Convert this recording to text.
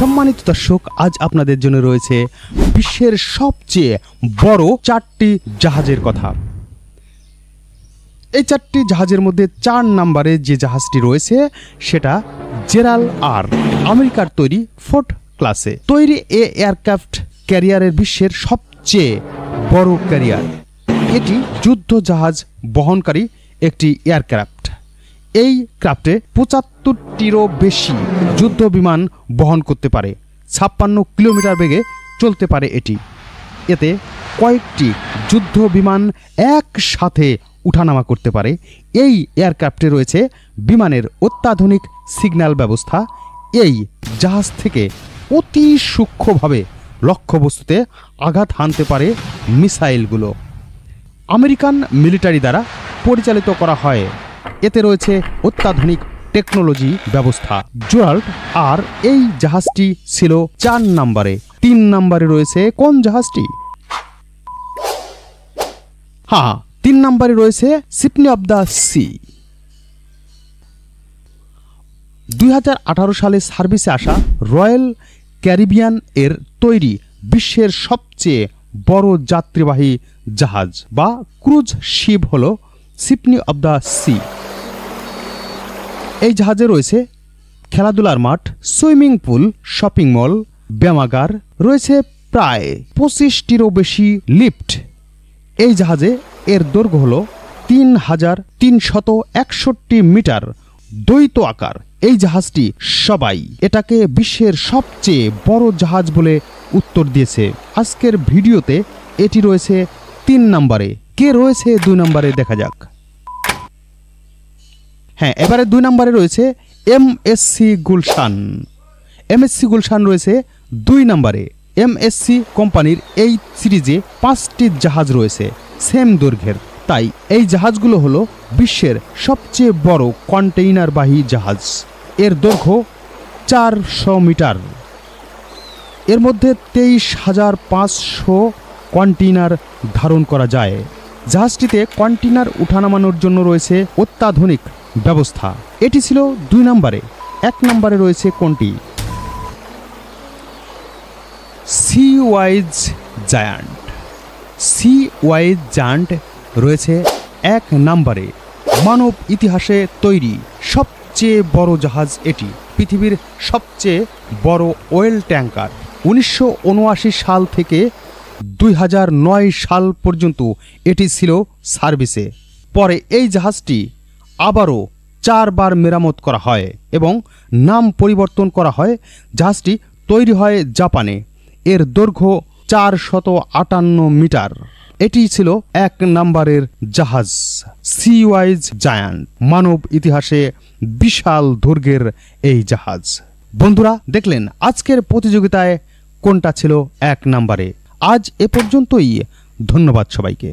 সম্মানিত দর্শক, আজ আপনাদের জন্য রয়েছে বিশ্বের সবচেয়ে বড় 4টি জাহাজের কথা। এই 4টি জাহাজের মধ্যে 4 নম্বরে যে জাহাজটি রয়েছে সেটা জেরাল্ড আর, আমেরিকার তৈরি ফোর্ড ক্লাসে তৈরি এয়ারক্রাফট ক্যারিয়ারের বিশ্বের সবচেয়ে বড় ক্যারিয়ার। এটি যুদ্ধ জাহাজ বহনকারী একটি এয়ারক্রাফট। এই ক্রাফটে 75টিরও বেশি যুদ্ধ বিমান বহন করতে পারে। 56 কিলোমিটার বেগে চলতে পারে এটি। এতে কয়েকটি যুদ্ধ বিমান একসাথে উঠানামা করতে পারে। এই এয়ারক্রাফটে রয়েছে বিমানের অত্যাধুনিক সিগন্যাল ব্যবস্থা। এই জাহাজ থেকে অতি সূক্ষ্মভাবে লক্ষ্যবস্তুতে আঘাত হানতে পারে মিসাইলগুলো। আমেরিকান মিলিটারি দ্বারা পরিচালিত করা হয়। এতে রয়েছে অত্যাধুনিক টেকনোলজি ব্যবস্থা। জেরাল্ড আর এই জাহাজটি ছিল 4 নম্বরে। 3 নম্বরে রয়েছে কোন জাহাজটি? হ্যাঁ, 3 নম্বরে রয়েছে সিম্ফনি অব দ্য সি। 2018 সালে সার্ভিসে আসা রয়্যাল ক্যারিবিয়ান এর তৈরি বিশ্বের সবচেয়ে বড় যাত্রীবাহী জাহাজ বা ক্রুজ শিপ হল সিম্ফনি অব দ্য সি। এই জাহাজে রয়েছে খেলাধুলার মাঠ, সুইমিং পুল, শপিং মল, ব্যায়ামাগার, রয়েছে প্রায় 25টিরও বেশি লিফট। এই জাহাজে এর দৈর্ঘ্য হল 3361 মিটার, দ্বৈত আকার। এই জাহাজটি সবাই এটাকে বিশ্বের সবচেয়ে বড় জাহাজ বলে উত্তর দিয়েছে। আজকের ভিডিওতে এটি রয়েছে 3 নম্বরে। কে রয়েছে 2 নম্বরে দেখা যাক। হ্যাঁ, এবারে 2 নম্বরে রয়েছে এমএসসি গুলশান। এমএসসি গুলশান রয়েছে 2 নম্বরে। এমএসসি কোম্পানির এই সিরিজে 5টি জাহাজ রয়েছে সেম দৈর্ঘ্যের। তাই এই জাহাজগুলো হলো বিশ্বের সবচেয়ে বড় কন্টেইনারবাহী জাহাজ। এর দৈর্ঘ্য 400 মিটার। এর মধ্যে 23,500 কন্টেইনার ধারণ করা যায়। জাহাজটিতে কন্টেইনার উঠানামানোর জন্য রয়েছে অত্যাধুনিক ব্যবস্থা। এটি ছিল 2 নম্বরে। 1 নম্বরে রয়েছে কোনটি? Seawise Giant. Seawise Giant রয়েছে 1 নম্বরে। মানব ইতিহাসে তৈরি সবচেয়ে বড় জাহাজ এটি। পৃথিবীর সবচেয়ে বড় অয়েল ট্যাঙ্কার। 1979 সাল থেকে 2009 সাল পর্যন্ত এটি ছিল সার্ভিসে। পরে এই জাহাজটি আবারও 4 বার মেরামত করা হয় এবং নাম পরিবর্তন করা হয়। জাহাজটি তৈরি হয় জাপানে। এর দৈর্ঘ্য 458 মিটার। এটি ছিল 1 নম্বরের জাহাজ সি ওয়াইজ জায়ান্ট। মানব ইতিহাসে বিশাল দৈর্ঘ্যের এই জাহাজ। বন্ধুরা, দেখলেন আজকের প্রতিযোগিতায় কোনটা ছিল 1 নম্বরে। আজ এ পর্যন্তই। ধন্যবাদ সবাইকে।